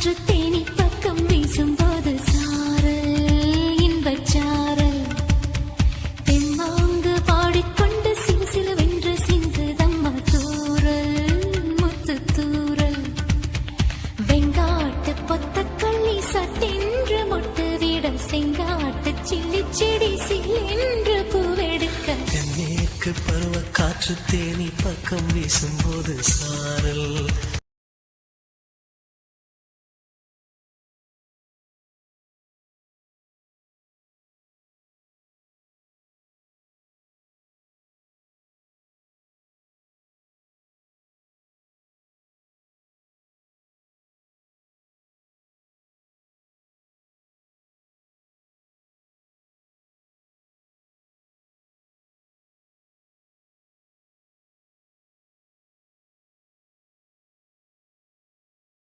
காற்று தேனி பக்கம் வீசும்போது சாரல் இன்பச்சாரல் தெம்மாங்கு பாடிக்கொண்டு சிலுசிலுவென்று சிந்துதம்மா தூரல் முத்து தூரல் வெங்காட்டு பொத்தக்கள்ளி சட்டென்று மொட்டு விட செங்காட்டு சில்லி செடி சில்லென்று பூவெடுக்க தென்மேற்கு பருவ காற்று தேனி பக்கம் வீசும்போது சாரல்